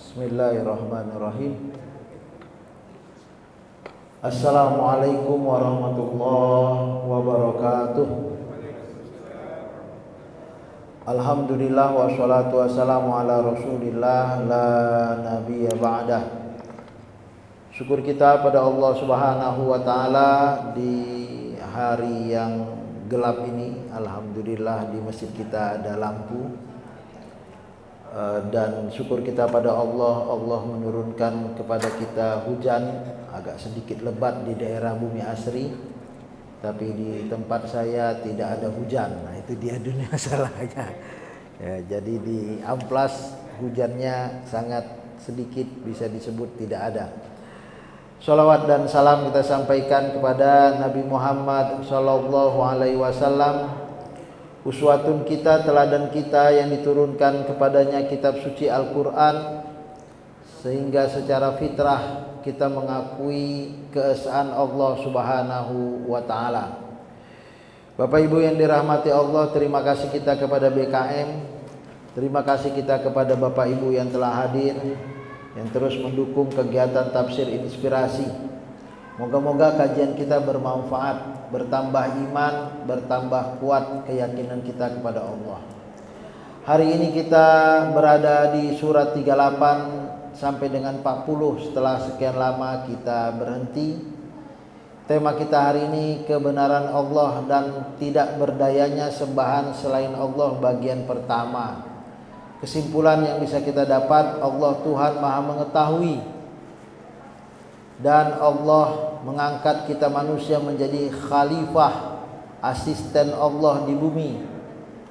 Bismillahirrahmanirrahim. Assalamualaikum warahmatullahi wabarakatuh. Alhamdulillah wassalatu wassalamu ala rasulillah la nabiyya ba'dah. Syukur kita pada Allah subhanahu wa ta'ala di hari yang gelap ini. Alhamdulillah di masjid kita ada lampu. Dan syukur kita pada Allah menurunkan kepada kita hujan. Agak sedikit lebat di daerah Bumi Asri, tapi di tempat saya tidak ada hujan. Nah itu dia dunia masalahnya ya, jadi di Amplas hujannya sangat sedikit, bisa disebut tidak ada. Shalawat dan salam kita sampaikan kepada Nabi Muhammad sallallahu alaihi wasallam, uswatun kita, teladan kita yang diturunkan kepadanya kitab suci Al-Quran, sehingga secara fitrah kita mengakui keesaan Allah subhanahu wa ta'ala. Bapak Ibu yang dirahmati Allah, terima kasih kita kepada BKM, terima kasih kita kepada Bapak Ibu yang telah hadir, yang terus mendukung kegiatan tafsir inspirasi. Moga-moga kajian kita bermanfaat, bertambah iman, bertambah kuat keyakinan kita kepada Allah. Hari ini kita berada di surat 38 sampai dengan 40. Setelah sekian lama kita berhenti. Tema kita hari ini kebenaran Allah dan tidak berdayanya sembahan selain Allah, bagian pertama. Kesimpulan yang bisa kita dapat, Allah Tuhan Maha mengetahui, dan Allah mengangkat kita manusia menjadi khalifah, asisten Allah di bumi.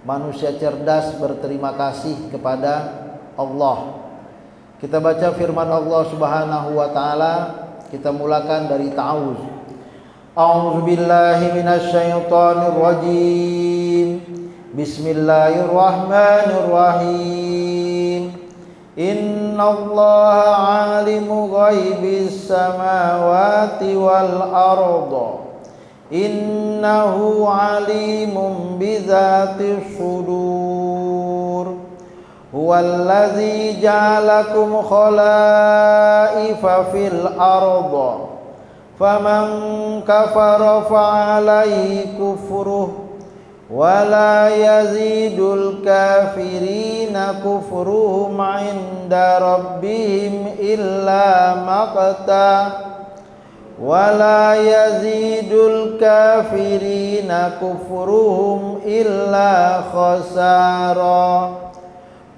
Manusia cerdas berterima kasih kepada Allah. Kita baca firman Allah subhanahu wa ta'ala. Kita mulakan dari ta'awuz. A'udzu billahi minasy syaithanir rajim. Bismillahirrahmanirrahim. Innallaha 'alimu ghaibis samawati wal arda. Innahu 'alimun bidzatish sudur. Huwallazi ja'alakum khalaifa fil arda. Faman kafara fa'alaihi kufruh. Wala yazidul kafirina kufruhum 'inda rabbihim illa maqta. Wala yazidul kafirina kufruhum illa khasara.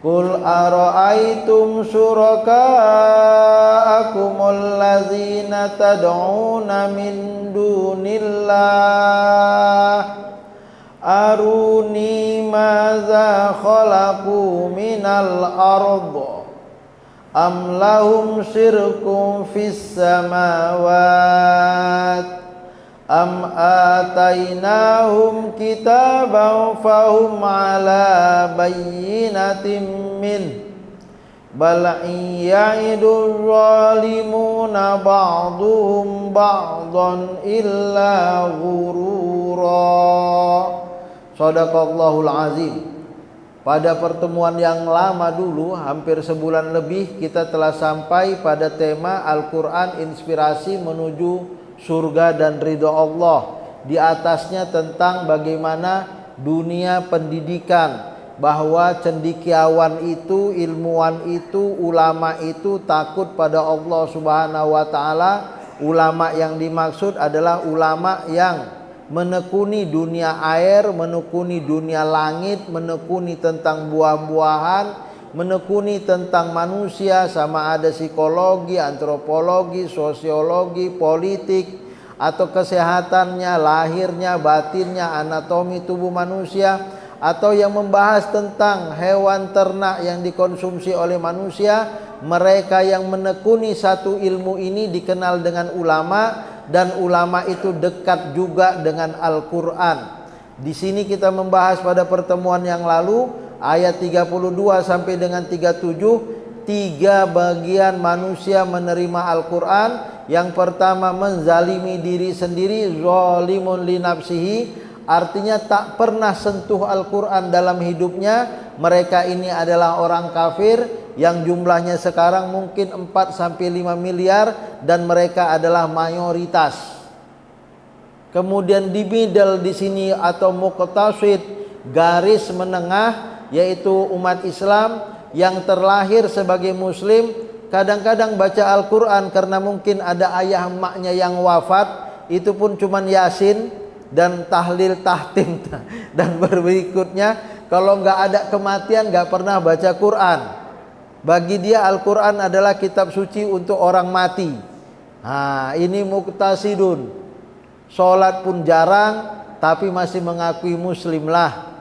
Qul ara'aytum syuraka'akumul ladzina tad'una min dunillah aruni madza khalaqu minal ardh am lahum syirkun fis samawati am atainahum kitaban fahum ala bayyinatin min bal ya'idul zalimuna ba'duhum ba'dan illa ghurura. Shadaqallahul azim. Pada pertemuan yang lama dulu, hampir sebulan lebih, kita telah sampai pada tema Al-Quran inspirasi menuju surga dan ridho Allah. Di atasnya tentang bagaimana dunia pendidikan, bahwa cendekiawan itu, ilmuwan itu, ulama itu takut pada Allah subhanahu wa ta'ala. Ulama yang dimaksud adalah ulama yang menekuni dunia air, menekuni dunia langit, menekuni tentang buah-buahan, menekuni tentang manusia, sama ada psikologi, antropologi, sosiologi, politik, atau kesehatannya, lahirnya, batinnya, anatomi tubuh manusia, atau yang membahas tentang hewan ternak yang dikonsumsi oleh manusia. Mereka yang menekuni satu ilmu ini dikenal dengan ulama, dan ulama itu dekat juga dengan Al-Quran. Di sini kita membahas pada pertemuan yang lalu ayat 32 sampai dengan 37, 3 bagian manusia menerima Al-Quran. Yang pertama, menzalimi diri sendiri, zalimun li nafsihi, artinya tak pernah sentuh Al-Quran dalam hidupnya. Mereka ini adalah orang kafir. yang jumlahnya sekarang mungkin 4 sampai 5 miliar dan mereka adalah mayoritas. Kemudian di middle di sini atau muqtasid, garis menengah, yaitu umat Islam yang terlahir sebagai muslim, kadang-kadang baca Al-Quran karena mungkin ada ayah emaknya yang wafat, itu pun cuman Yasin dan tahlil tahtim dan berikutnya. Kalau nggak ada kematian nggak pernah baca Quran. Bagi dia Al-Quran adalah kitab suci untuk orang mati. Nah, ini muqtasidun. Sholat pun jarang, tapi masih mengakui muslim lah.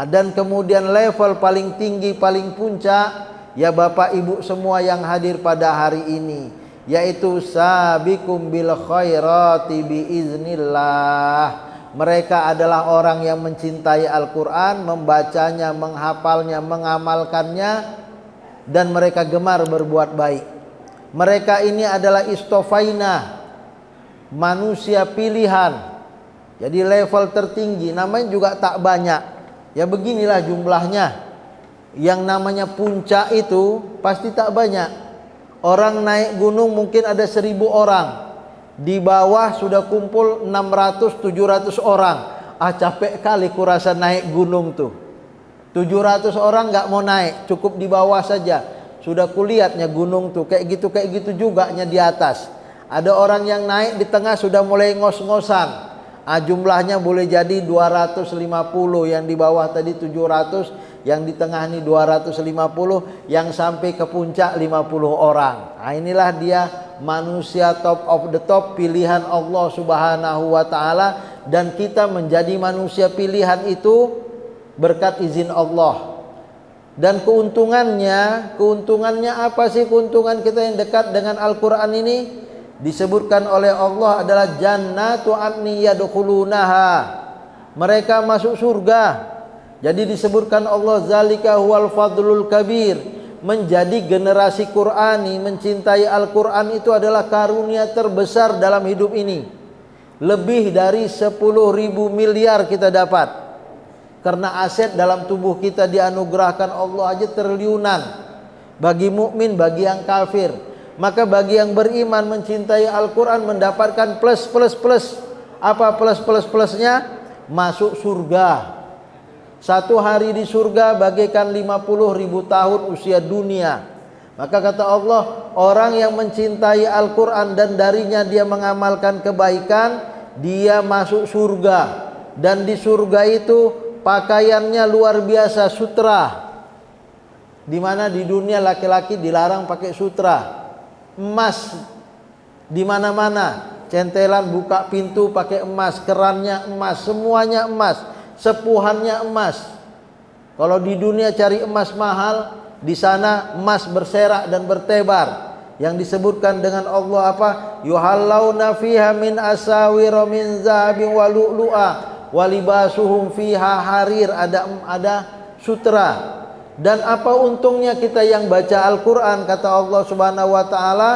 Dan kemudian level paling tinggi, paling puncak, ya Bapak Ibu semua yang hadir pada hari ini, yaitu sabiqum bil khairati biiznillah. Mereka adalah orang yang mencintai Al-Quran, membacanya, menghafalnya, mengamalkannya, dan mereka gemar berbuat baik. Mereka ini adalah istofaina, manusia pilihan. Jadi level tertinggi, namanya juga tak banyak. Ya beginilah jumlahnya. Yang namanya puncak itu pasti tak banyak. Orang naik gunung mungkin ada 1000 orang. Di bawah sudah kumpul 600-700 orang. Capek kali kurasa naik gunung tuh. 700 orang nggak mau naik, cukup di bawah saja. Sudah kulihatnya gunung tuh kayak gitu juga nya di atas. Ada orang yang naik di tengah sudah mulai ngos-ngosan. Jumlahnya boleh jadi 250, yang di bawah tadi 700, yang di tengah ini 250, yang sampai ke puncak 50 orang. Inilah dia manusia top of the top, pilihan Allah Subhanahu wa taala, dan kita menjadi manusia pilihan itu berkat izin Allah. Dan keuntungannya apa sih keuntungan kita yang dekat dengan Al-Quran ini? Disebutkan oleh Allah adalah jannatu adni yadkhulunaha. Mereka masuk surga. Jadi disebutkan Allah zalika huwal fadlul kabir. Menjadi generasi Qurani, mencintai Al-Quran itu adalah karunia terbesar dalam hidup ini. Lebih dari 10.000 miliar kita dapat. Karena aset dalam tubuh kita dianugerahkan Allah aja triliunan. Bagi mukmin, bagi yang kafir. Maka bagi yang beriman mencintai Al-Quran mendapatkan plus. Apa plus-plusnya? Masuk surga. Satu hari di surga bagaikan 50.000 tahun usia dunia. Maka kata Allah, orang yang mencintai Al-Quran dan darinya dia mengamalkan kebaikan, dia masuk surga. Dan di surga itu pakaiannya luar biasa, sutra. Di mana di dunia laki-laki dilarang pakai sutra. Emas di mana-mana, centelan buka pintu pakai emas, kerannya emas, semuanya emas, sepuhannya emas. Kalau di dunia cari emas mahal, di sana emas berserak dan bertebar. Yang disebutkan dengan Allah apa? Yuhallawna fiha min asawir min zahabin wa lu'lu'a wa libasuhum fiha harir. Ada sutra. Dan apa untungnya kita yang baca Al-Quran? Kata Allah Subhanahu wa ta'ala,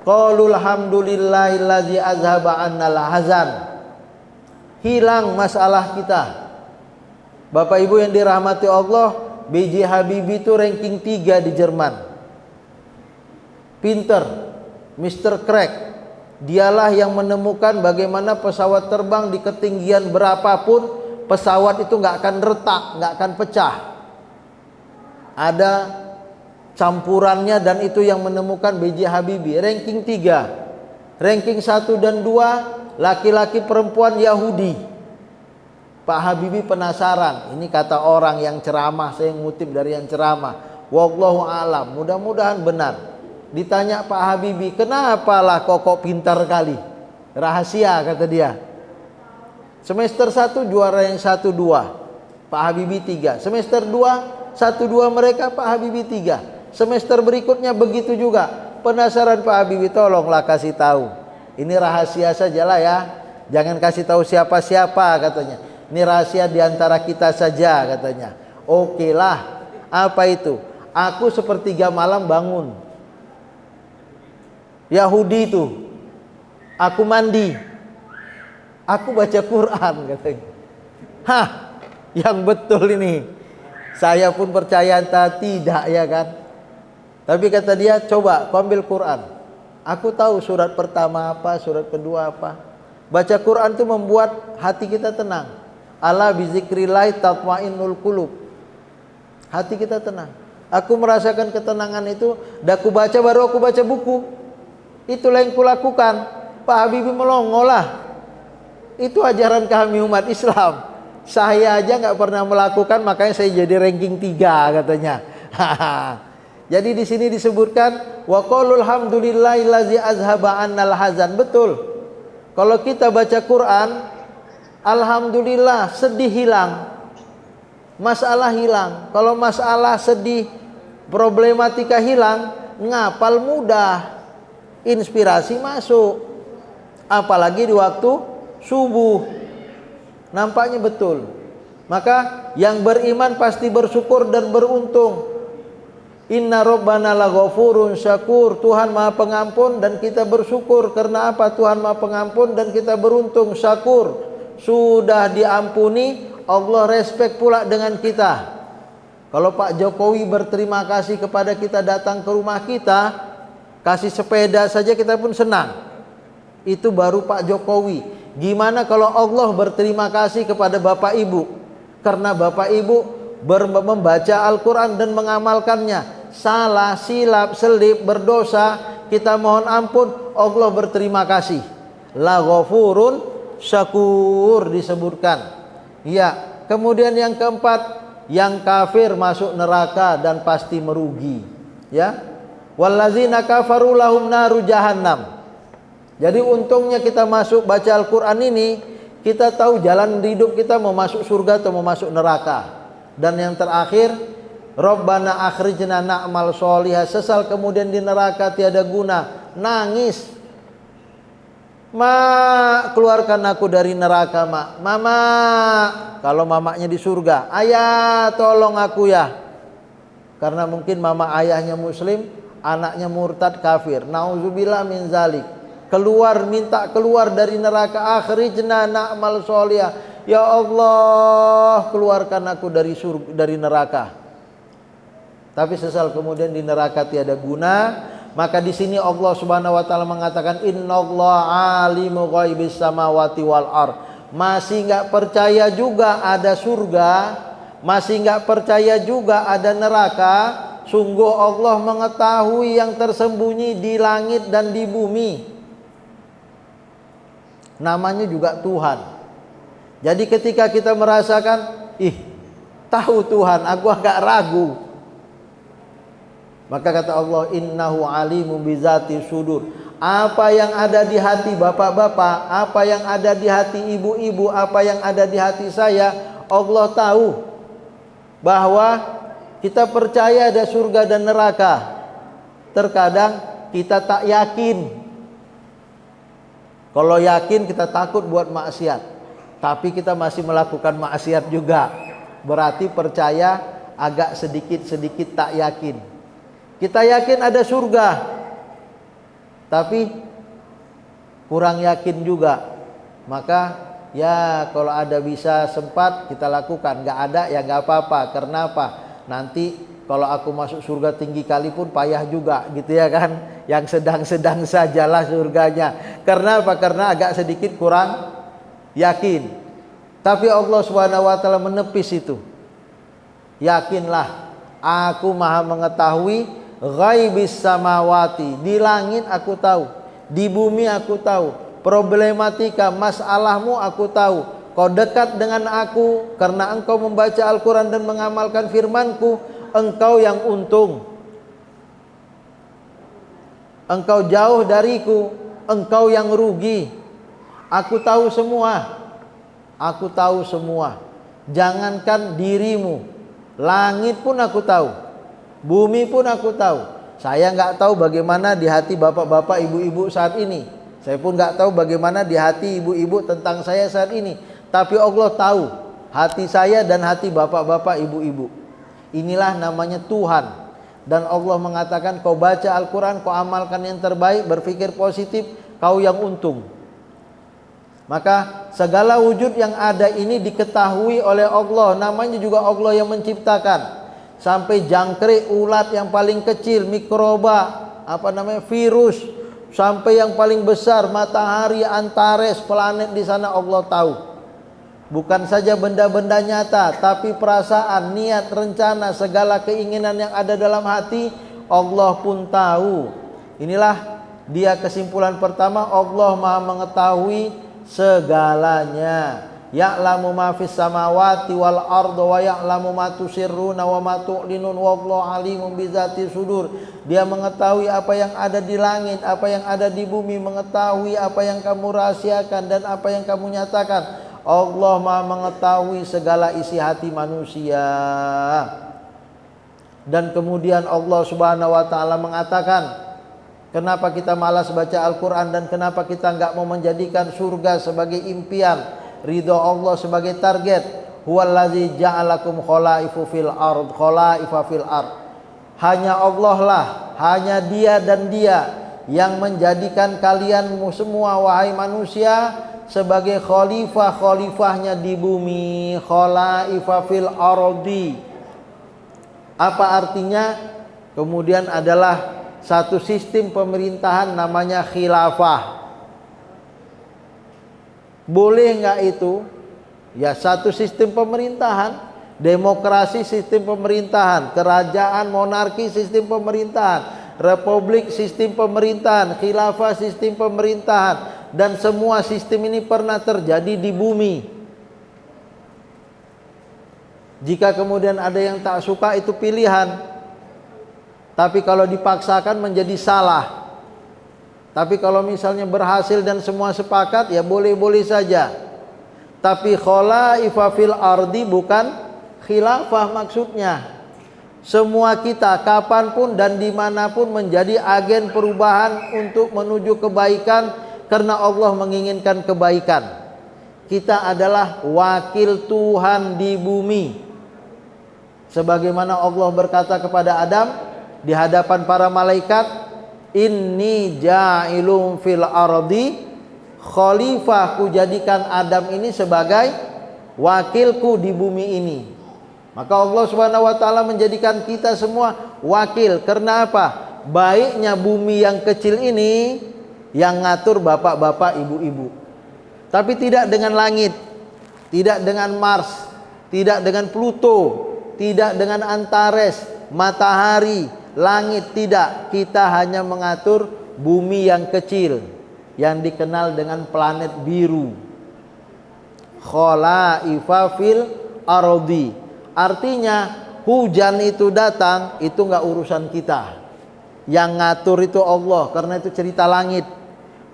qulul hamdulillahillazi azhaba annal hazan. Hilang masalah kita. Bapak Ibu yang dirahmati Allah, B.J. Habibie itu ranking 3 di Jerman. Pinter, Mr. Crack. Dialah yang menemukan bagaimana pesawat terbang di ketinggian berapapun, pesawat itu nggak akan retak, nggak akan pecah. Ada campurannya, dan itu yang menemukan B.J. Habibie. Ranking 3. Ranking 1 dan 2 laki-laki perempuan Yahudi. Pak Habibie penasaran. Ini kata orang yang ceramah, saya ngutip dari yang ceramah. Wallahu alam, mudah-mudahan benar. Ditanya Pak Habibie, kenapa lah kok pintar kali? Rahasia kata dia. Semester 1 juara yang 1-2, Pak Habibie 3. Semester 2 1-2 mereka, Pak Habibie 3. Semester berikutnya begitu juga. Penasaran Pak Habibie, tolonglah kasih tahu. Ini rahasia sajalah ya. Jangan kasih tahu siapa-siapa katanya. Ini rahasia diantara kita saja katanya. Oke lah. Apa itu? Aku sepertiga malam bangun. Yahudi itu. Aku mandi. Aku baca Quran katanya. Hah, yang betul ini. Saya pun percaya entah tidak ya kan. Tapi kata dia, coba kau ambil Quran. Aku tahu surat pertama apa, surat kedua apa. Baca Quran itu membuat hati kita tenang. Ala bizikrillah tatmainnul qulub. Hati kita tenang. Aku merasakan ketenangan itu. Dah aku baca, baru aku baca buku. Itulah yang kulakukan. Pak Habibie melongo lah. Itu ajaran kami umat Islam. Saya aja nggak pernah melakukan, makanya saya jadi ranking 3 katanya. Jadi di sini disebutkan wa qaulul hamdulillahillazi azhaba annal hazan. Betul. Kalau kita baca Quran, alhamdulillah sedih hilang. Masalah hilang. Kalau masalah sedih, problematika hilang, ngapal mudah. Inspirasi masuk. Apalagi di waktu subuh. Nampaknya betul. Maka yang beriman pasti bersyukur dan beruntung. Inna rabbana laghafurun syakur. Tuhan Maha Pengampun dan kita bersyukur. Karena apa? Tuhan Maha Pengampun dan kita beruntung, syakur. Sudah diampuni, Allah respect pula dengan kita. Kalau Pak Jokowi berterima kasih kepada kita, datang ke rumah kita, kasih sepeda saja kita pun senang. Itu baru Pak Jokowi. Gimana kalau Allah berterima kasih kepada Bapak Ibu? Karena Bapak Ibu membaca Al-Quran dan mengamalkannya. Salah, silap, selip, berdosa, kita mohon ampun, Allah berterima kasih. La ghafurun syakur disebutkan. Ya, kemudian yang keempat, yang kafir masuk neraka dan pasti merugi. Ya, wallazina kafaru lahum naru jahannam. Jadi untungnya kita masuk baca Al-Quran ini, kita tahu jalan hidup kita mau masuk surga atau mau masuk neraka. Dan yang terakhir, Rabbana akhrijna na'mal sholihah. Sesal kemudian di neraka tiada guna, nangis. Ma, keluarkan aku dari neraka, Mak. Mama, kalau mamaknya di surga, ayah tolong aku ya. Karena mungkin mama ayahnya muslim, anaknya murtad kafir. Nauzubillah min zalik. Keluar, minta keluar dari neraka. Akhrijna na'mal sholihah. Ya Allah, keluarkan aku dari neraka. Tapi sesal kemudian di neraka tiada guna. Maka di sini Allah Subhanahu wa taala mengatakan innallaha alimu ghaibis samawati wal ard. Masih enggak percaya juga ada surga, masih enggak percaya juga ada neraka. Sungguh Allah mengetahui yang tersembunyi di langit dan di bumi. Namanya juga Tuhan. Jadi ketika kita merasakan, tahu Tuhan, aku agak ragu. Maka kata Allah, innahu alimu bizati sudur. Apa yang ada di hati bapak-bapak, apa yang ada di hati ibu-ibu, apa yang ada di hati saya, Allah tahu. Bahwa kita percaya ada surga dan neraka. Terkadang kita tak yakin. Kalau yakin kita takut buat maksiat, tapi kita masih melakukan maksiat juga. Berarti percaya agak sedikit-sedikit tak yakin. Kita yakin ada surga, tapi kurang yakin juga. Maka ya kalau ada bisa sempat kita lakukan. Gak ada ya gak apa-apa. Karena apa? Nanti kalau aku masuk surga tinggi kali pun payah juga gitu ya kan. Yang sedang-sedang sajalah surganya. Karena apa? Karena agak sedikit kurang yakin. Tapi Allah Subhanahu wa taala menepis itu. Yakinlah, aku Maha mengetahui ghaibis samawati. Di langit aku tahu, di bumi aku tahu. Problematika masalahmu aku tahu. Kau dekat dengan aku karena engkau membaca Al-Quran dan mengamalkan firmanku. Engkau yang untung. Engkau jauh dariku, engkau yang rugi. Aku tahu semua. Aku tahu semua. Jangankan dirimu, langit pun aku tahu, bumi pun aku tahu. Saya nggak tahu bagaimana di hati bapak-bapak, ibu-ibu saat ini. Saya pun nggak tahu bagaimana di hati ibu-ibu tentang saya saat ini. Tapi Allah tahu hati saya dan hati bapak-bapak, ibu-ibu. Inilah namanya Tuhan. Dan Allah mengatakan kau baca Al-Quran, kau amalkan yang terbaik, berpikir positif, kau yang untung. Maka segala wujud yang ada ini diketahui oleh Allah. Namanya juga Allah yang menciptakan. sampai jangkrik, ulat yang paling kecil, mikroba, virus, sampai yang paling besar, matahari, Antares, planet di sana Allah tahu. Bukan saja benda-benda nyata, tapi perasaan, niat, rencana, segala keinginan yang ada dalam hati Allah pun tahu. Inilah dia kesimpulan pertama, Allah Maha mengetahui segalanya. Ya'lamu ma fis samawati wal ardi wa ya'lamu ma tusirruna wa ma tu'linun wallahu alimun bizati sudur. Dia mengetahui apa yang ada di langit, apa yang ada di bumi, mengetahui apa yang kamu rahasiakan dan apa yang kamu nyatakan. Allah Maha mengetahui segala isi hati manusia. Dan kemudian Allah Subhanahu wa taala mengatakan, kenapa kita malas baca Al-Qur'an dan kenapa kita enggak mau menjadikan surga sebagai impian, ridho Allah sebagai target. Huwallazi ja'alakum khalaifu fil ard, khalaifa fil ard. Hanya Allah lah, hanya Dia dan Dia yang menjadikan kalian semua wahai manusia sebagai khalifah-khalifahnya di bumi. Khalaifa fil ardi. Apa artinya? Kemudian adalah satu sistem pemerintahan namanya khilafah. Boleh nggak itu? Ya, satu sistem pemerintahan, demokrasi sistem pemerintahan, kerajaan monarki sistem pemerintahan, republik sistem pemerintahan, khilafah sistem pemerintahan, dan semua sistem ini pernah terjadi di bumi. Jika kemudian ada yang tak suka, itu pilihan. Tapi kalau dipaksakan menjadi salah. Tapi kalau misalnya berhasil dan semua sepakat, ya boleh-boleh saja. Tapi khalaifa fil ardi bukan khilafah maksudnya. Semua kita kapanpun dan dimanapun menjadi agen perubahan untuk menuju kebaikan, karena Allah menginginkan kebaikan. Kita adalah wakil Tuhan di bumi. Sebagaimana Allah berkata kepada Adam di hadapan para malaikat, inni ja'ilum fil ardi khalifah, ku jadikan Adam ini sebagai wakilku di bumi ini. Maka Allah Subhanahu wa taala menjadikan kita semua wakil. Karena apa? Baiknya bumi yang kecil ini yang ngatur bapak-bapak, ibu-ibu. Tapi tidak dengan langit, tidak dengan Mars, tidak dengan Pluto, tidak dengan Antares, matahari, langit, tidak. Kita hanya mengatur bumi yang kecil yang dikenal dengan planet biru. Khalaifa fil ardi. Artinya hujan itu datang, itu enggak urusan kita. Yang ngatur itu Allah, karena itu cerita langit.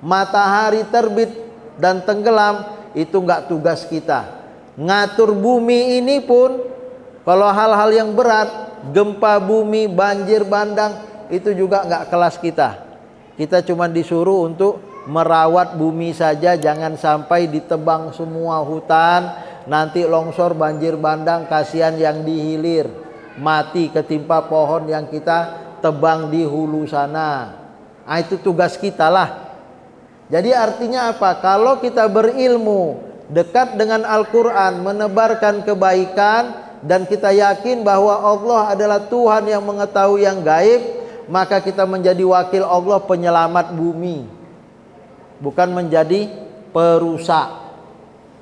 Matahari terbit dan tenggelam, itu enggak tugas kita. Ngatur bumi ini pun, kalau hal-hal yang berat, gempa bumi, banjir bandang, itu juga enggak kelas kita. Kita cuma disuruh untuk merawat bumi saja, jangan sampai ditebang semua hutan, nanti longsor, banjir bandang, kasihan yang di hilir, mati ketimpa pohon yang kita tebang di hulu sana. Nah, itu tugas kita lah. Jadi artinya apa? Kalau kita berilmu, dekat dengan Al-Quran, menebarkan kebaikan, dan kita yakin bahwa Allah adalah Tuhan yang mengetahui yang gaib, maka kita menjadi wakil Allah, penyelamat bumi, bukan menjadi perusak.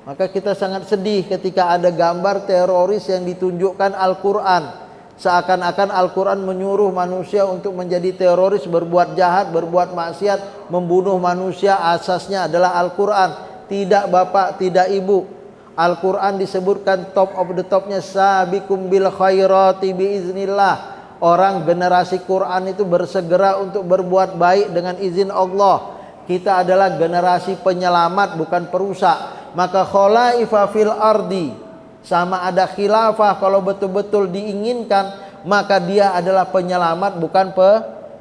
Maka kita sangat sedih ketika ada gambar teroris yang ditunjukkan Al-Quran, seakan-akan Al-Quran menyuruh manusia untuk menjadi teroris, berbuat jahat, berbuat maksiat, membunuh manusia. Asasnya adalah Al-Quran. Tidak bapak, tidak ibu. Al-Quran disebutkan top of the topnya, sabikum bil khairati biiznillah. Orang generasi Quran itu bersegera untuk berbuat baik dengan izin Allah. Kita adalah generasi penyelamat, bukan perusak. Maka khalaifa fil ardi, sama ada khilafah, kalau betul-betul diinginkan, maka dia adalah penyelamat, bukan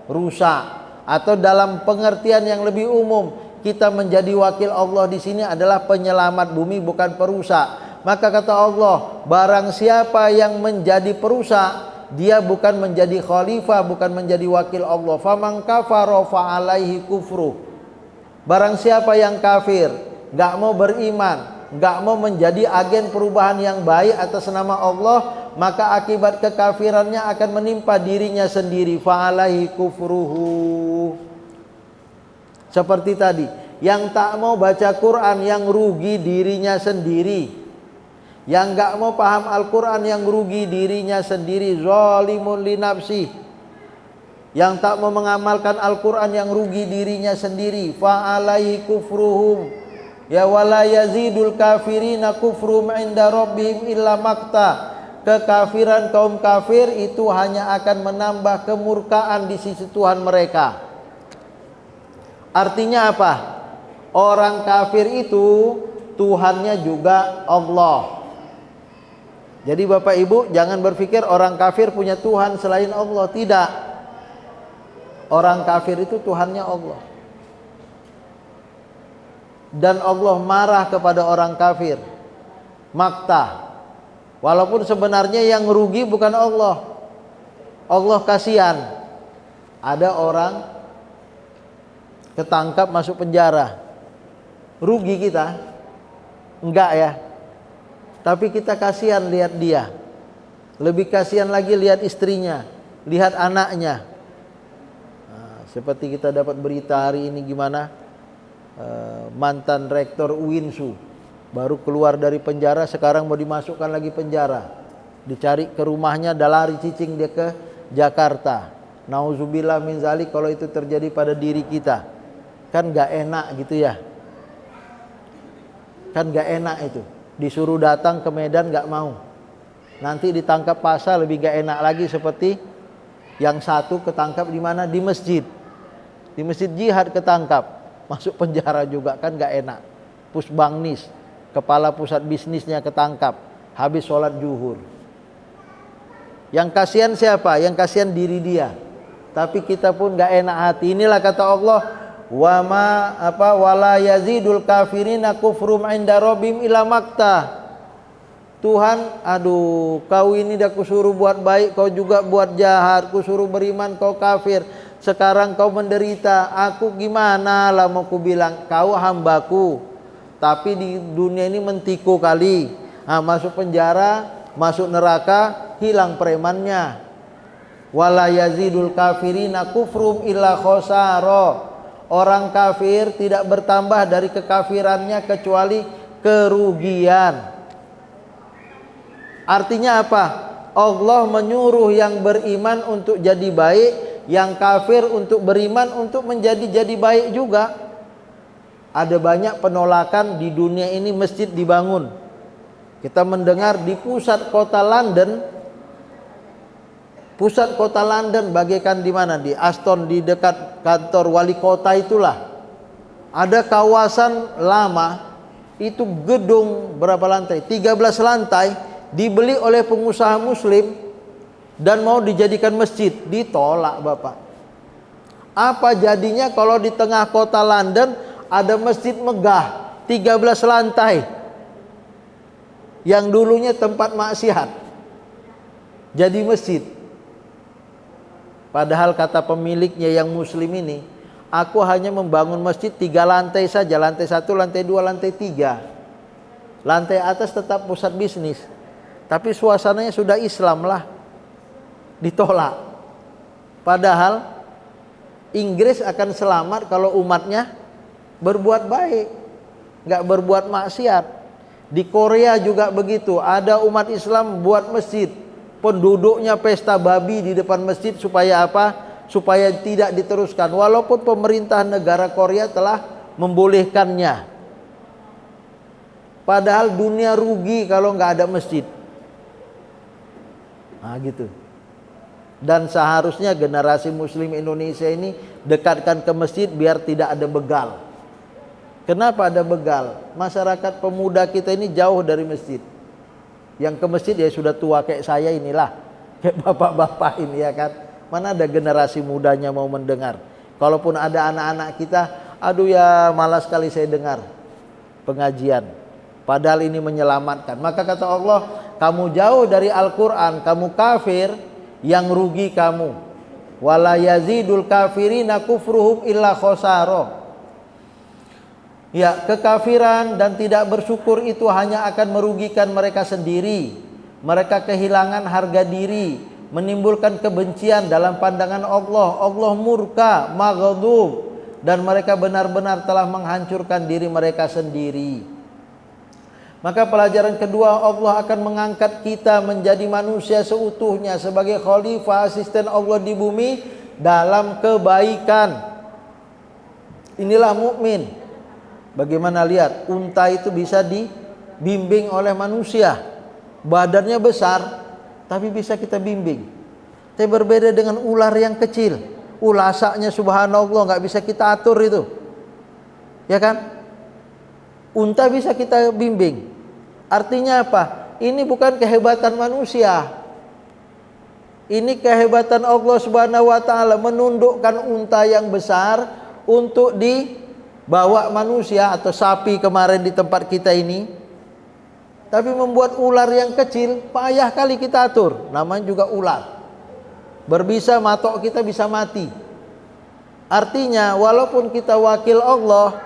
perusak. Atau dalam pengertian yang lebih umum, kita menjadi wakil Allah di sini adalah penyelamat bumi, bukan perusak. Maka kata Allah, barang siapa yang menjadi perusak, dia bukan menjadi khalifah, bukan menjadi wakil Allah. Faman kafara fa alaihi kufru. Barang siapa yang kafir, gak mau beriman, gak mau menjadi agen perubahan yang baik atas nama Allah, maka akibat kekafirannya akan menimpa dirinya sendiri. Fa'alaihi kufruhu. Seperti tadi, yang tak mau baca Quran yang rugi dirinya sendiri. Yang gak mau paham Al-Quran yang rugi dirinya sendiri. Zalimun li nafsih. Yang tak mau mengamalkan Al-Quran yang rugi dirinya sendiri. Fa'alaihi kufruhum. Ya wala yazidul kafirina kufrum inda rabbihim illa makta. Kekafiran kaum kafir itu hanya akan menambah kemurkaan di sisi Tuhan mereka. Artinya apa? Orang kafir itu Tuhannya juga Allah. Jadi Bapak Ibu jangan berpikir orang kafir punya Tuhan selain Allah. Tidak. Orang kafir itu Tuhannya Allah. Dan Allah marah kepada orang kafir. Makta. Walaupun sebenarnya yang rugi bukan Allah. Allah kasihan. Ada orang ketangkap masuk penjara. Rugi kita? Enggak ya. Tapi kita kasihan lihat dia. Lebih kasihan lagi lihat istrinya, lihat anaknya. Nah, seperti kita dapat berita hari ini gimana mantan rektor UINSU baru keluar dari penjara, sekarang mau dimasukkan lagi penjara. Dicari ke rumahnya, lari cicing dia ke Jakarta. Nauzubillah min zalik kalau itu terjadi pada diri kita. Kan gak enak gitu ya. Kan gak enak itu. Disuruh datang ke Medan gak mau. Nanti ditangkap pasar lebih gak enak lagi, seperti yang satu ketangkap di mana? Di masjid. Di masjid jihad ketangkap, masuk penjara juga, kan gak enak. Pusbangnis, kepala pusat bisnisnya ketangkap habis sholat zuhur. Yang kasihan siapa? Yang kasihan diri dia. Tapi kita pun gak enak hati. Inilah kata Allah, wala yazidul kafirina kufrum inda rabbihim ila makta. Tuhan, aduh, kau ini dah kusuruh buat baik, kau juga buat jahat. Kusuruh beriman, kau kafir. Sekarang kau menderita. Aku gimana lah mau ku bilang, kau hambaku, tapi di dunia ini mentiku kali. Masuk penjara, masuk neraka, hilang premannya. Wala yazidul kafirina kufrum illa khosaro. Orang kafir tidak bertambah dari kekafirannya kecuali kerugian. Artinya apa? Allah menyuruh yang beriman untuk jadi baik, yang kafir untuk beriman untuk jadi baik juga. Ada banyak penolakan di dunia ini, masjid dibangun. Kita mendengar di pusat kota London. Pusat kota London bagaikan di mana? Di Aston, di dekat kantor wali kota itulah. Ada kawasan lama, itu gedung berapa lantai? 13 lantai, dibeli oleh pengusaha muslim dan mau dijadikan masjid. Ditolak Bapak. Apa jadinya kalau di tengah kota London ada masjid megah 13 lantai yang dulunya tempat maksiat jadi masjid? Padahal kata pemiliknya yang muslim ini, aku hanya membangun masjid 3 lantai saja. Lantai 1, lantai 2, lantai 3. Lantai atas tetap pusat bisnis. Tapi suasananya sudah Islam lah. Ditolak. Padahal Inggris akan selamat kalau umatnya berbuat baik, gak berbuat maksiat. Di Korea juga begitu. Ada umat Islam buat masjid, penduduknya pesta babi di depan masjid. Supaya apa? Supaya tidak diteruskan. Walaupun pemerintah negara Korea telah membolehkannya. Padahal dunia rugi kalau nggak ada masjid. Nah gitu. Dan seharusnya generasi muslim Indonesia ini dekatkan ke masjid biar tidak ada begal. Kenapa ada begal? Masyarakat pemuda kita ini jauh dari masjid. Yang ke masjid ya sudah tua kayak saya inilah, kayak bapak-bapak ini ya kan. Mana ada generasi mudanya mau mendengar. Kalaupun ada anak-anak kita, aduh ya malas sekali saya dengar pengajian. Padahal ini menyelamatkan. Maka kata Allah, kamu jauh dari Al-Quran, kamu kafir, yang rugi kamu. Wala yazidul kafirina kufruhum illa khosaro. Ya, kekafiran dan tidak bersyukur itu hanya akan merugikan mereka sendiri. Mereka kehilangan harga diri, menimbulkan kebencian dalam pandangan Allah. Allah murka, maghdub, dan mereka benar-benar telah menghancurkan diri mereka sendiri. Maka pelajaran kedua, Allah akan mengangkat kita menjadi manusia seutuhnya sebagai khalifah, asisten Allah di bumi dalam kebaikan. Inilah mukmin. Bagaimana lihat, unta itu bisa dibimbing oleh manusia. Badannya besar, tapi bisa kita bimbing. Tapi berbeda dengan ular yang kecil. Ulasaknya subhanallah, nggak bisa kita atur itu. Ya kan? Unta bisa kita bimbing. Artinya apa? Ini bukan kehebatan manusia. Ini kehebatan Allah Subhanahu wa taala menundukkan unta yang besar untuk dibawa manusia atau sapi kemarin di tempat kita ini. Tapi membuat ular yang kecil payah kali kita atur. Namanya juga ular. Berbisa matok kita bisa mati. Artinya walaupun kita wakil Allah,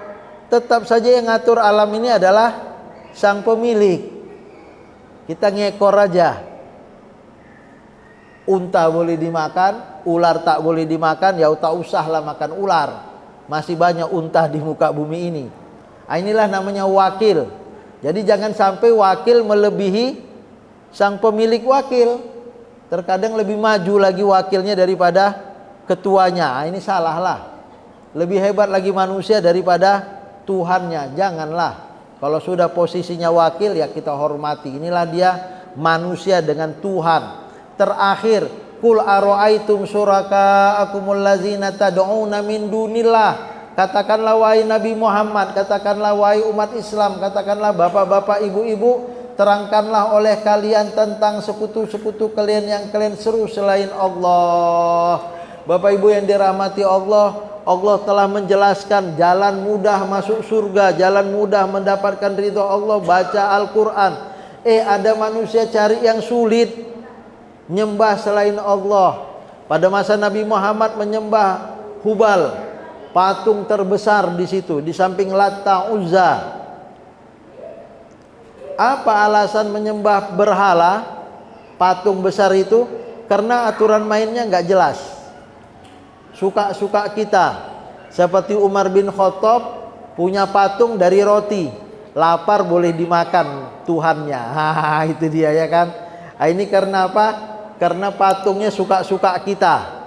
tetap saja yang ngatur alam ini adalah sang pemilik. Kita ngekor aja. Unta boleh dimakan, ular tak boleh dimakan, ya tak usahlah makan ular. Masih banyak unta di muka bumi ini. Inilah namanya wakil. Jadi jangan sampai wakil melebihi sang pemilik wakil. Terkadang lebih maju lagi wakilnya daripada ketuanya. Ini salah lah. Lebih hebat lagi manusia daripada Tuhannya. Janganlah. Kalau sudah posisinya wakil ya kita hormati. Inilah dia manusia dengan Tuhan. Terakhir, kul aro'aitum syuraka'akumul ladzina tad'una min dunillah. Katakanlah wahai Nabi Muhammad, katakanlah wahai umat Islam, katakanlah bapak-bapak, ibu-ibu, terangkanlah oleh kalian tentang sekutu-sekutu kalian yang kalian seru selain Allah. Bapak ibu yang dirahmati Allah, Allah telah menjelaskan jalan mudah masuk surga, jalan mudah mendapatkan ridho Allah, baca Al-Quran. Ada manusia cari yang sulit, nyembah selain Allah. Pada masa Nabi Muhammad menyembah Hubal, patung terbesar di situ, di samping Latta, Uzza. Apa alasan menyembah berhala, patung besar itu? Karena aturan mainnya nggak jelas. Suka-suka kita. Seperti Umar bin Khattab punya patung dari roti. Lapar boleh dimakan Tuhannya. Itu dia ya kan. Ini karena apa? Karena patungnya suka-suka kita.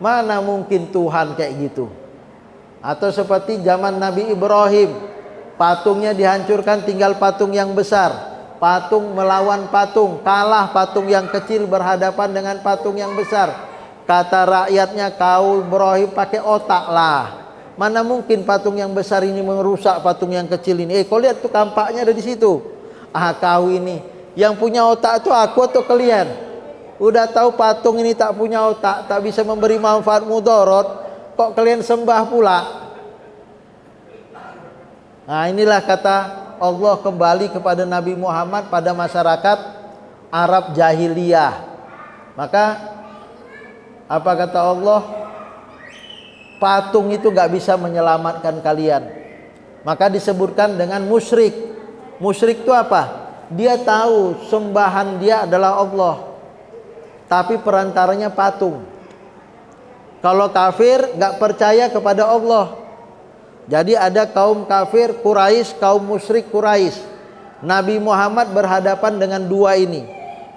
Mana mungkin Tuhan kayak gitu. Atau seperti zaman Nabi Ibrahim, patungnya dihancurkan, tinggal patung yang besar. Patung melawan patung, kalah patung yang kecil berhadapan dengan patung yang besar. Kata rakyatnya, kau Ibrahim pakai otak lah. Mana mungkin patung yang besar ini merusak patung yang kecil ini. Kau lihat tuh kampaknya ada di situ. Kau ini yang punya otak itu aku atau kalian? Udah tahu patung ini tak punya otak, tak bisa memberi manfaat mudarat, kok kalian sembah pula? Nah, inilah kata Allah kembali kepada Nabi Muhammad pada masyarakat Arab jahiliyah. Maka apa kata Allah? Patung itu gak bisa menyelamatkan kalian. Maka disebutkan dengan musyrik. Musyrik itu apa? Dia tahu sembahan dia adalah Allah, tapi perantaranya patung. Kalau kafir gak percaya kepada Allah. Jadi ada kaum kafir Quraisy, kaum musyrik Quraisy. Nabi Muhammad berhadapan dengan dua ini.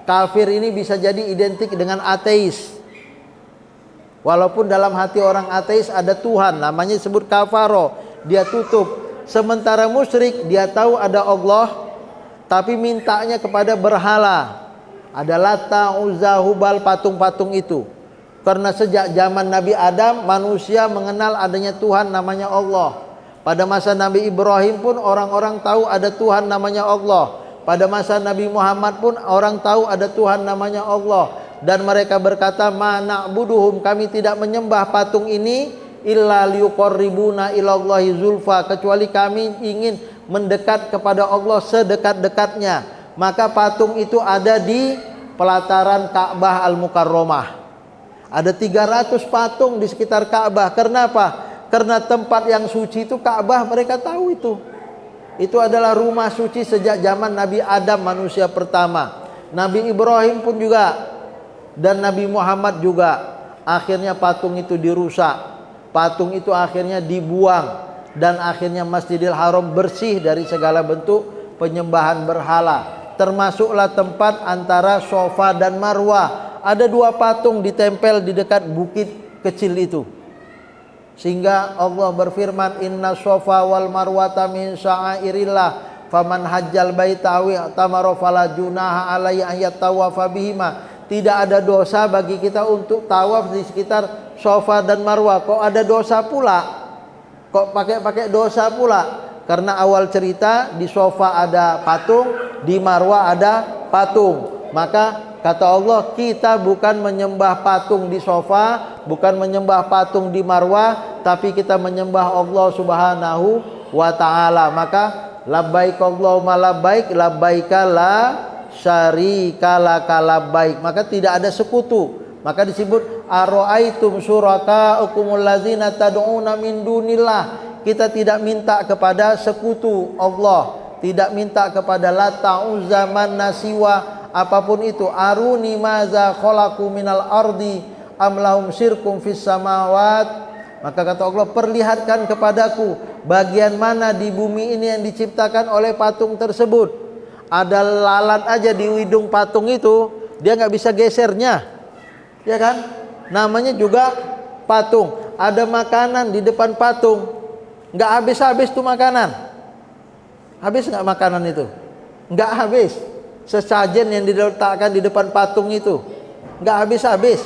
Kafir ini bisa jadi identik dengan ateis. Walaupun dalam hati orang ateis ada Tuhan, namanya disebut kafaro, dia tutup. Sementara musyrik dia tahu ada Allah, tapi mintanya kepada berhala. Ada Latta, Uzza, Hubal, patung-patung itu. Karena sejak zaman Nabi Adam, manusia mengenal adanya Tuhan namanya Allah. Pada masa Nabi Ibrahim pun orang-orang tahu ada Tuhan namanya Allah. Pada masa Nabi Muhammad pun orang tahu ada Tuhan namanya Allah. Dan mereka berkata, ma na'buduhum, kami tidak menyembah patung ini illa liuqarribuna ilallahi zulfa, kecuali kami ingin mendekat kepada Allah sedekat-dekatnya. Maka patung itu ada di pelataran Ka'bah Al-Mukarramah. Ada 300 patung di sekitar Ka'bah. Kenapa? Karena tempat yang suci itu Ka'bah, mereka tahu itu. Itu adalah rumah suci sejak zaman Nabi Adam, manusia pertama. Nabi Ibrahim pun juga, dan Nabi Muhammad juga. Akhirnya patung itu dirusak, patung itu akhirnya dibuang, dan akhirnya Masjidil Haram bersih dari segala bentuk penyembahan berhala. Termasuklah tempat antara Safa dan Marwah. Ada 2 patung ditempel di dekat bukit kecil itu. Sehingga Allah berfirman, inna Safa wal Marwata min sya'airillah faman hajjal baita aw tamara fala junaha alaihi an yatawafa bihima. Tidak ada dosa bagi kita untuk tawaf di sekitar Safa dan Marwah. Kok ada dosa pula? Kok pakai dosa pula? Karena awal cerita di Safa ada patung, di Marwah ada patung. Maka kata Allah, kita bukan menyembah patung di Safa, bukan menyembah patung di Marwah, tapi kita menyembah Allah Subhanahu wa ta'ala. Maka labbaik Allahumma labbaik, labbaika la syarika laka labbaik. Maka tidak ada sekutu. Maka disebut ara'aitum syuraka'akumul ladzina tad'una min dunillah. Kita tidak minta kepada sekutu Allah, tidak minta kepada Lata, Uzza, Manna, Siwa, apapun itu. Aruni maza khalaqu minal ardi am lahum syirkum fis samawat. Maka kata Allah, perlihatkan kepadaku bagian mana di bumi ini yang diciptakan oleh patung tersebut. Ada lalat aja di hidung patung itu, dia nggak bisa gesernya, ya kan? Namanya juga patung. Ada makanan di depan patung, nggak habis-habis tuh makanan. Habis nggak makanan itu? Nggak habis. Sesajen yang diletakkan di depan patung itu nggak habis-habis.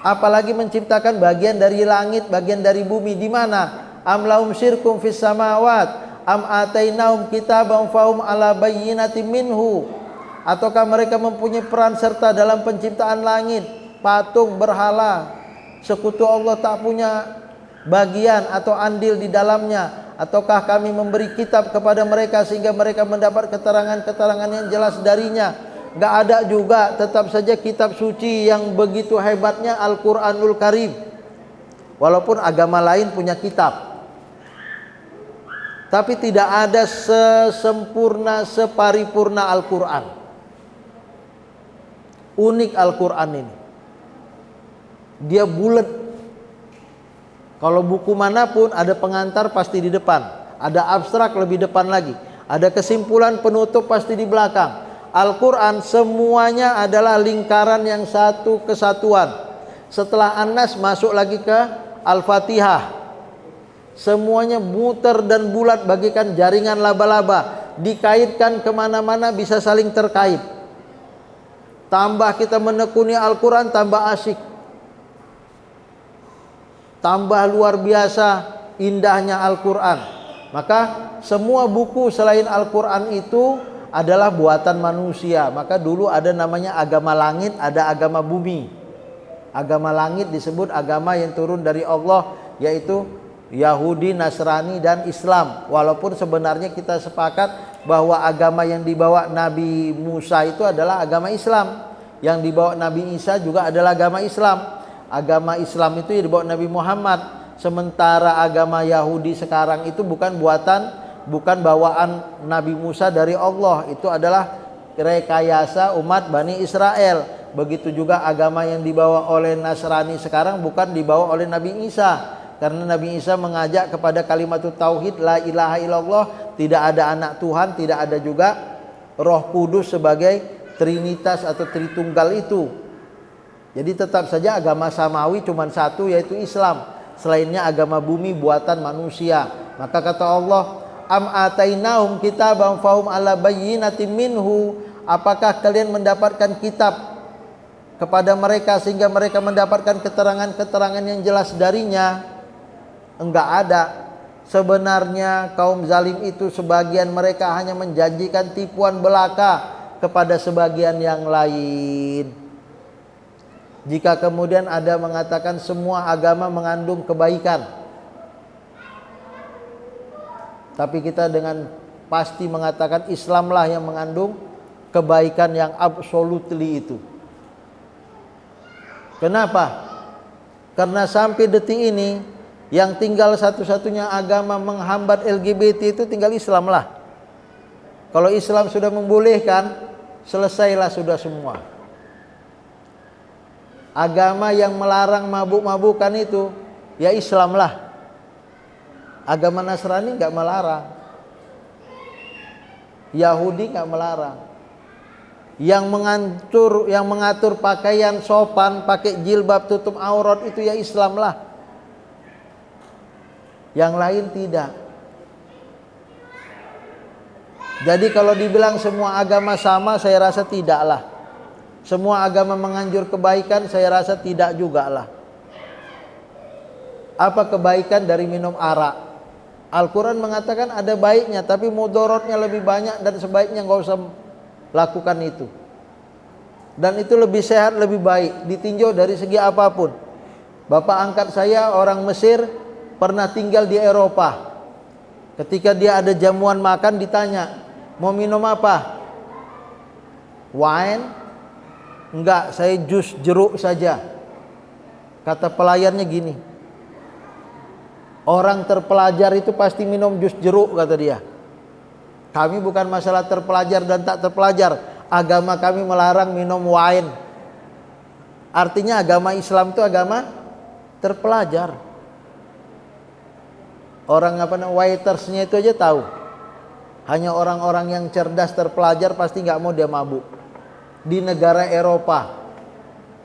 Apalagi menciptakan bagian dari langit, bagian dari bumi. Di mana? Am lahum syirkum fis samawat am atainahum kitaban fahum ala bayyinatin minhu. Ataukah mereka mempunyai peran serta dalam penciptaan langit, patung, berhala? Sekutu Allah tak punya bagian atau andil di dalamnya. Ataukah kami memberi kitab kepada mereka sehingga mereka mendapat keterangan-keterangan yang jelas darinya? Enggak ada juga. Tetap saja kitab suci yang begitu hebatnya Al-Quranul Karim. Walaupun agama lain punya kitab, tapi tidak ada sesempurna, separipurna Al-Quran. Unik Al-Quran ini. Dia bulat. Kalau buku manapun ada pengantar pasti di depan, ada abstrak lebih depan lagi, ada kesimpulan penutup pasti di belakang. Al-Quran semuanya adalah lingkaran yang satu kesatuan. Setelah An-Nas masuk lagi ke Al-Fatihah. Semuanya muter dan bulat bagikan jaringan laba-laba, dikaitkan kemana-mana bisa saling terkait. Tambah kita menekuni Al-Quran, tambah asyik, tambah luar biasa indahnya Al-Quran. Maka semua buku selain Al-Quran itu adalah buatan manusia. Maka dulu ada namanya agama langit, ada agama bumi. Agama langit disebut agama yang turun dari Allah, yaitu Yahudi, Nasrani, dan Islam. Walaupun sebenarnya kita sepakat bahwa agama yang dibawa Nabi Musa itu adalah agama Islam, yang dibawa Nabi Isa juga adalah agama Islam. Agama Islam itu yang dibawa Nabi Muhammad. Sementara agama Yahudi sekarang itu bukan bawaan Nabi Musa dari Allah. Itu adalah rekayasa umat Bani Israel. Begitu juga agama yang dibawa oleh Nasrani sekarang bukan dibawa oleh Nabi Isa. Karena Nabi Isa mengajak kepada kalimat tauhid, la ilaha illallah, tidak ada anak Tuhan, tidak ada juga Roh Kudus sebagai trinitas atau tritunggal itu. Jadi tetap saja agama samawi cuma satu, yaitu Islam. Selainnya agama bumi buatan manusia. Maka kata Allah, am atainahum kitaban fahum ala bayyinatin minhu. Apakah kalian mendapatkan kitab kepada mereka sehingga mereka mendapatkan keterangan-keterangan yang jelas darinya? Enggak ada. Sebenarnya kaum zalim itu sebagian mereka hanya menjanjikan tipuan belaka kepada sebagian yang lain. Jika kemudian ada mengatakan semua agama mengandung kebaikan, tapi kita dengan pasti mengatakan Islamlah yang mengandung kebaikan yang absolutely itu. Kenapa? Karena sampai detik ini yang tinggal satu-satunya agama menghambat LGBT itu tinggal Islam lah. Kalau Islam sudah membolehkan, selesailah sudah semua. Agama yang melarang mabuk-mabukan itu ya Islam lah. Agama Nasrani nggak melarang, Yahudi nggak melarang. Yang mengatur pakaian sopan, pakai jilbab tutup aurat itu ya Islam lah. Yang lain tidak. Jadi kalau dibilang semua agama sama, saya rasa tidaklah. Semua agama menganjur kebaikan, saya rasa tidak juga lah. Apa kebaikan dari minum arak? Al-Quran mengatakan ada baiknya, tapi mudorotnya lebih banyak dan sebaiknya nggak usah lakukan itu. Dan itu lebih sehat, lebih baik, ditinjau dari segi apapun. Bapak angkat saya orang Mesir, pernah tinggal di Eropa. Ketika dia ada jamuan makan, ditanya, mau minum apa? Wine? Enggak, saya jus jeruk saja. Kata pelayannya gini, orang terpelajar itu pasti minum jus jeruk, kata dia. Kami bukan masalah terpelajar dan tak terpelajar. Agama kami melarang minum wine. Artinya agama Islam itu agama terpelajar. Orang waitersnya itu aja tahu. Hanya orang-orang yang cerdas terpelajar pasti nggak mau dia mabuk. Di negara Eropa.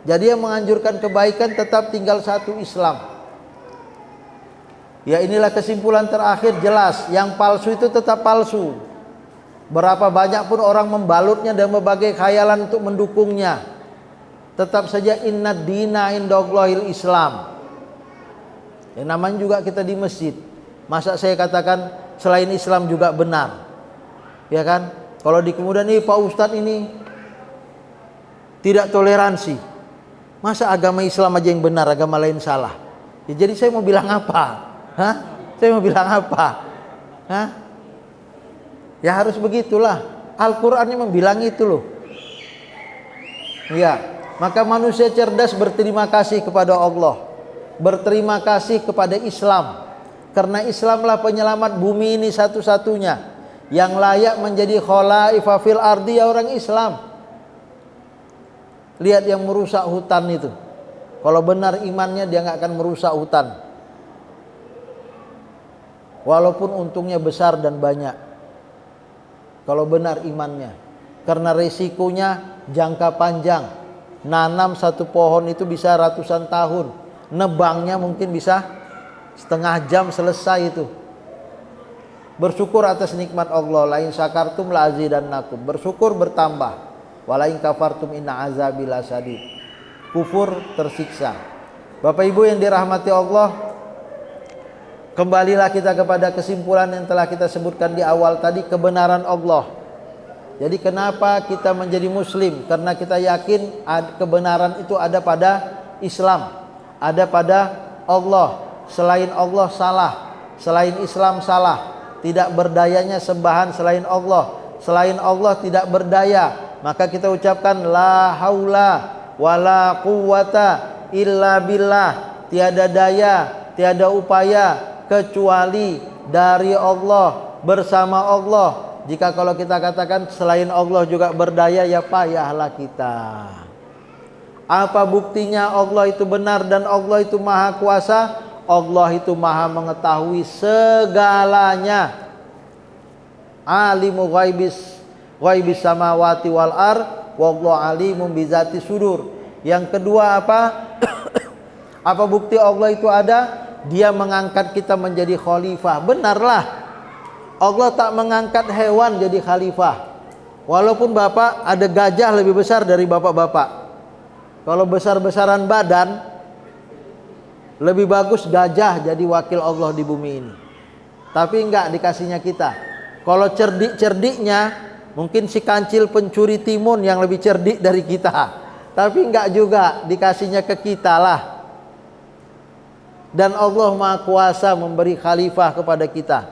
Jadi yang menganjurkan kebaikan tetap tinggal satu Islam. Ya inilah kesimpulan terakhir, jelas. Yang palsu itu tetap palsu. Berapa banyak pun orang membalutnya dan berbagai khayalan untuk mendukungnya, tetap saja inna dina indallahil Islam. Yang namanya juga kita di masjid. Masa saya katakan selain Islam juga benar? Ya kan? Kalau di kemudian ini Pak Ustadz ini tidak toleransi. Masa agama Islam aja yang benar, agama lain salah? Ya, jadi saya mau bilang apa? Hah? Saya mau bilang apa? Hah? Ya harus begitulah. Al-Qur'annya membilang itu loh. Ya, maka manusia cerdas berterima kasih kepada Allah. Berterima kasih kepada Islam. Karena Islamlah penyelamat bumi ini satu-satunya. Yang layak menjadi khalaifa fil ardi ya orang Islam. Lihat yang merusak hutan itu. Kalau benar imannya dia nggak akan merusak hutan. Walaupun untungnya besar dan banyak. Kalau benar imannya. Karena resikonya jangka panjang. Nanam satu pohon itu bisa ratusan tahun. Nebangnya mungkin bisa setengah jam selesai itu. Bersyukur atas nikmat Allah. La in syakartum la azidannakum. Bersyukur bertambah. Wala in kafartum inna azabi lasadid. Kufur tersiksa. Bapak Ibu yang dirahmati Allah, kembalilah kita kepada kesimpulan yang telah kita sebutkan di awal tadi, kebenaran Allah. Jadi kenapa kita menjadi muslim? Karena kita yakin kebenaran itu ada pada Islam, ada pada Allah. Selain Allah salah, selain Islam salah. Tidak berdayanya sembahan selain Allah. Selain Allah tidak berdaya. Maka kita ucapkan la haula wala quwata illa billah. Tiada daya, tiada upaya kecuali dari Allah, bersama Allah. Jika kalau kita katakan selain Allah juga berdaya, ya payahlah kita. Apa buktinya Allah itu benar dan Allah itu maha kuasa? Allah itu maha mengetahui segalanya. Alimu ghaibis samawati wal ar, wallahu alimun bizati sudur. Yang kedua apa? Apa bukti Allah itu ada? Dia mengangkat kita menjadi khalifah. Benarlah, Allah tak mengangkat hewan jadi khalifah. Walaupun bapak ada gajah lebih besar dari bapak-bapak. Kalau besar-besaran badan, lebih bagus gajah jadi wakil Allah di bumi ini. Tapi enggak dikasihnya kita. Kalau cerdik-cerdiknya, mungkin si kancil pencuri timun yang lebih cerdik dari kita. Tapi enggak juga, dikasihnya ke kita lah. Dan Allah Maha Kuasa memberi khalifah kepada kita.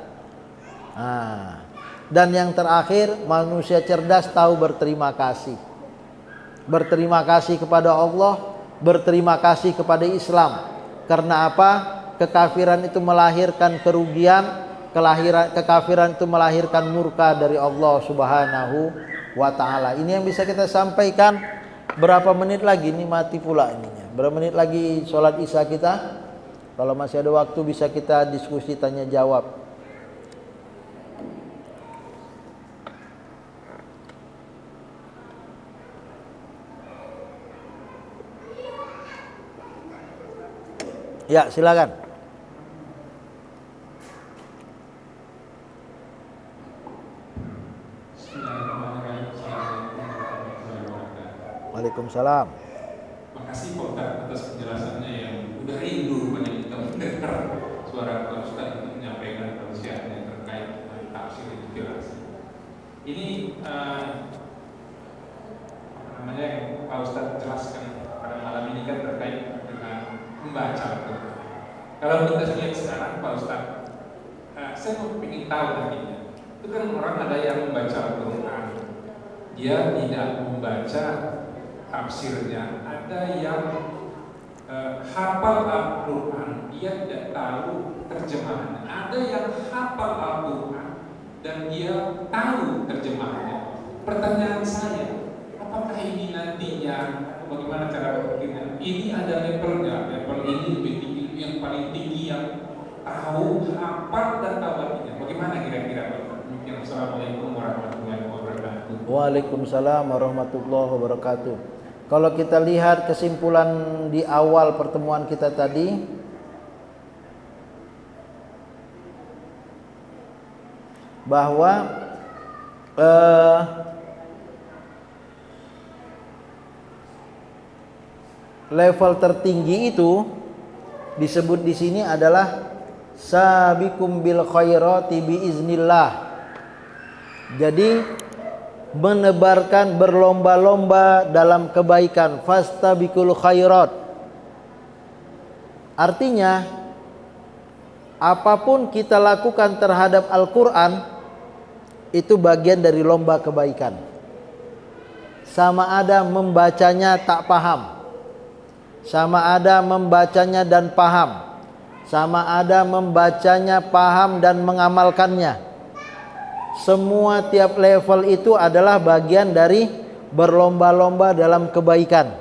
Dan yang terakhir, manusia cerdas tahu berterima kasih. Berterima kasih kepada Allah, berterima kasih kepada Islam. Karena apa? Kekafiran itu melahirkan kerugian, kekafiran itu melahirkan murka dari Allah Subhanahu wa ta'ala. Ini yang bisa kita sampaikan. Berapa menit lagi? Ini mati pula ininya. Berapa menit lagi sholat isya kita? Kalau masih ada waktu bisa kita diskusi tanya jawab. Ya, silakan. Waalaikumsalam. Makasih Pak Ustaz atas penjelasannya yang udah rindu rupanya kita mendengar suara Pak Ustaz untuk menyampaikan tausiahnya terkait tafsir itu jelas. Ini apa namanya yang Pak Ustaz jelaskan pada malam ini kan terkait dengan membaca. Kalau kita lihat sekarang Pak Ustaz, saya mau ingin tahu lagi. Itu kan orang ada yang membaca Al-Quran, dia tidak membaca tafsirnya, ada yang hafal Al-Quran, dia tidak tahu terjemahannya, ada yang hafal Al-Quran dan dia tahu terjemahannya. Pertanyaan saya, apakah ini nantinya atau bagaimana cara berpikirnya? Ini ada levelnya, level ini lebih tinggi, yang paling tinggi yang tahu, hafal dan tahu artinya. Bagaimana kira-kira Pak? Assalamualaikum warahmatullahi wabarakatuh. Waalaikumsalam warahmatullahi wabarakatuh. Kalau kita lihat kesimpulan di awal pertemuan kita tadi, bahwa level tertinggi itu disebut di sini adalah sabiqum bil khairati biiznillah. Jadi menebarkan berlomba-lomba dalam kebaikan, fastabiqul khairat. Artinya apapun kita lakukan terhadap Al-Quran itu bagian dari lomba kebaikan. Sama ada membacanya tak paham, sama ada membacanya dan paham, sama ada membacanya paham dan mengamalkannya. Semua tiap level itu adalah bagian dari berlomba-lomba dalam kebaikan.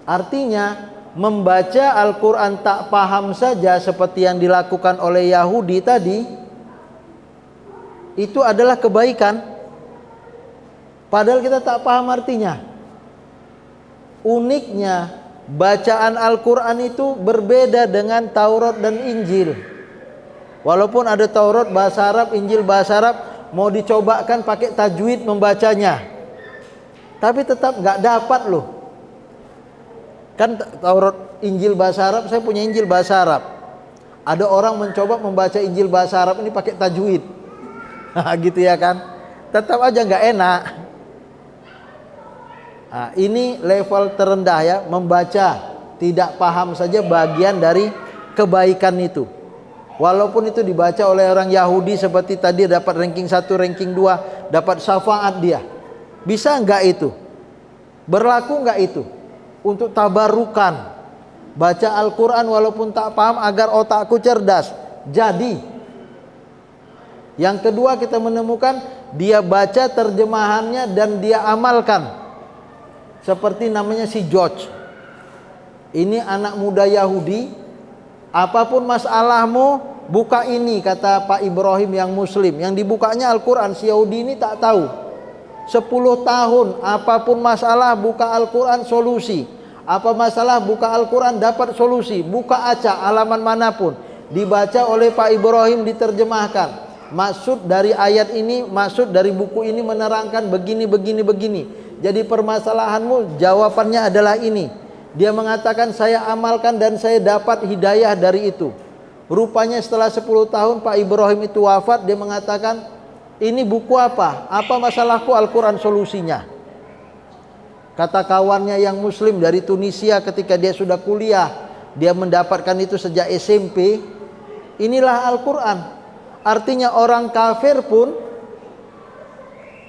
Artinya membaca Al-Quran tak paham saja seperti yang dilakukan oleh Yahudi tadi, itu adalah kebaikan, padahal kita tak paham artinya. Uniknya bacaan Al-Quran itu berbeda dengan Taurat dan Injil. Walaupun ada Taurat bahasa Arab, Injil bahasa Arab, mau dicobakan pakai tajwid membacanya, tapi tetap nggak dapat loh. Kan Taurat, Injil bahasa Arab, saya punya Injil bahasa Arab. Ada orang mencoba membaca Injil bahasa Arab ini pakai tajwid, gitu ya kan? Tetap aja nggak enak. Nah, ini level terendah ya, membaca tidak paham saja bagian dari kebaikan itu. Walaupun itu dibaca oleh orang Yahudi seperti tadi dapat ranking 1, ranking 2, dapat syafaat dia. Bisa enggak itu? Berlaku enggak itu? Untuk tabarukan. Baca Al-Quran walaupun tak paham agar otakku cerdas. Jadi. Yang kedua kita menemukan dia baca terjemahannya dan dia amalkan. Seperti namanya si George. Ini anak muda Yahudi. Apapun masalahmu, buka ini, kata Pak Ibrahim yang muslim. Yang dibukanya Al-Quran, si Yahudi ini tak tahu. 10 tahun, apapun masalah, buka Al-Quran solusi. Apa masalah, buka Al-Quran dapat solusi. Buka acak, halaman manapun. Dibaca oleh Pak Ibrahim, diterjemahkan. Maksud dari ayat ini, maksud dari buku ini menerangkan begini, begini, begini. Jadi permasalahanmu, jawabannya adalah ini. Dia mengatakan saya amalkan dan saya dapat hidayah dari itu. Rupanya setelah 10 tahun Pak Ibrahim itu wafat. Dia mengatakan, ini buku apa? Apa masalahku? Al-Quran solusinya. Kata kawannya yang muslim dari Tunisia ketika dia sudah kuliah, dia mendapatkan itu sejak SMP. Inilah Al-Quran. Artinya orang kafir pun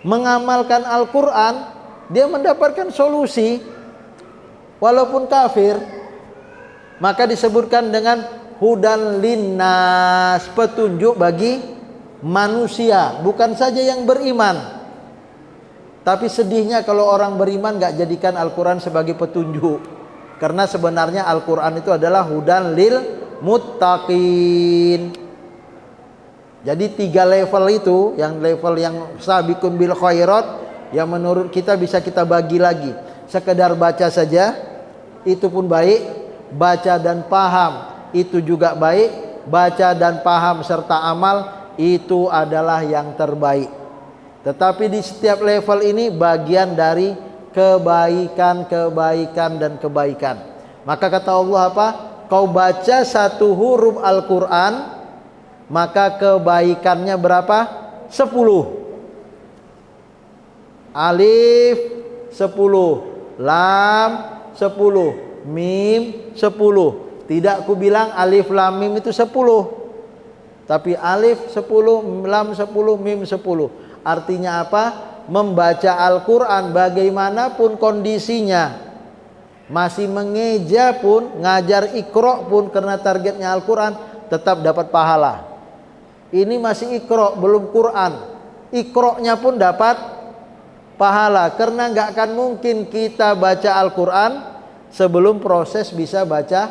mengamalkan Al-Quran, dia mendapatkan solusi. Walaupun kafir, maka disebutkan dengan hudan linnas, petunjuk bagi manusia, bukan saja yang beriman. Tapi sedihnya kalau orang beriman nggak jadikan Al-Quran sebagai petunjuk. Karena sebenarnya Al-Quran itu adalah hudan lil muttaqin. Jadi 3 level itu, yang level yang sabiqun bil khairat, yang menurut kita bisa kita bagi lagi. Sekedar baca saja, itu pun baik. Baca dan paham, itu juga baik. Baca dan paham serta amal, itu adalah yang terbaik. Tetapi di setiap level ini bagian dari kebaikan, kebaikan, dan kebaikan. Maka kata Allah apa? Kau baca 1 huruf Al-Quran, maka kebaikannya berapa? 10. Alif 10, lam 10, mim 10. Tidak ku bilang alif lam mim itu 10, tapi alif 10, lam 10, mim 10. Artinya apa? Membaca Al-Quran bagaimanapun kondisinya, masih mengeja pun, ngajar Iqra pun, karena targetnya Al-Quran, tetap dapat pahala. Ini masih Iqra, belum Quran. Iqra-nya pun dapat pahala, karena nggak akan mungkin kita baca Al-Quran sebelum proses bisa baca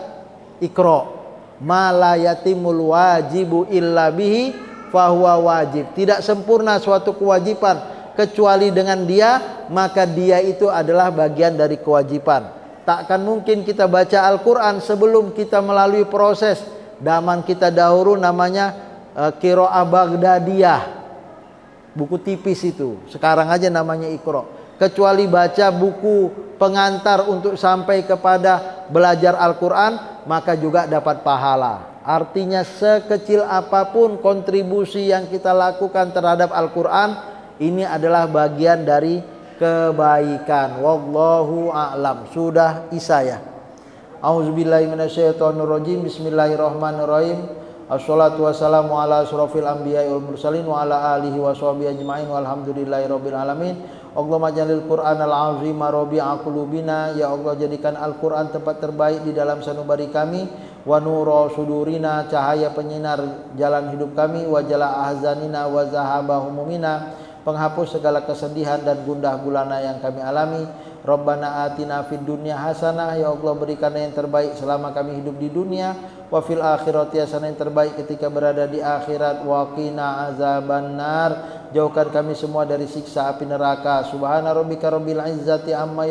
Iqra. Ma la yatimul wajibu illa bihi fahuwa wajib. Tidak sempurna suatu kewajiban kecuali dengan dia, maka dia itu adalah bagian dari kewajiban. Tak akan mungkin kita baca Al-Quran sebelum kita melalui proses. Zaman kita dahulu namanya Qiraah Baghdadiyah, buku tipis itu. Sekarang aja namanya Iqra. Kecuali baca buku pengantar untuk sampai kepada belajar Al-Quran, maka juga dapat pahala. Artinya sekecil apapun kontribusi yang kita lakukan terhadap Al-Quran, ini adalah bagian dari kebaikan. Wallahu a'lam. Sudah Isa ya. A'udzubillahi minasyaitonirrajim. Bismillahirrahmanirrahim. Assalatu wassalamu ala asyrafil anbiya'i wal mursalin wa ala alihi wa sahbihi ajma'in walhamdulillahirabbil alamin. Allahumma jalil Qur'anal azim rabi'a qulubina. Ya Allah, jadikan Al-Qur'an tempat terbaik di dalam sanubari kami, wa nura sudurina, cahaya penyinar jalan hidup kami, wa jala ahzanina wa zahaba humumina, penghapus segala kesedihan dan gundah gulana yang kami alami. Rabbana atina fid dunya hasanah. Ya Allah, berikan yang terbaik selama kami hidup di dunia, wa fil akhirati hasanah, yang terbaik ketika berada di akhirat. Wa qina azabannar, jauhkan kami semua dari siksa api neraka. Subhana rabbika rabbil izzati amma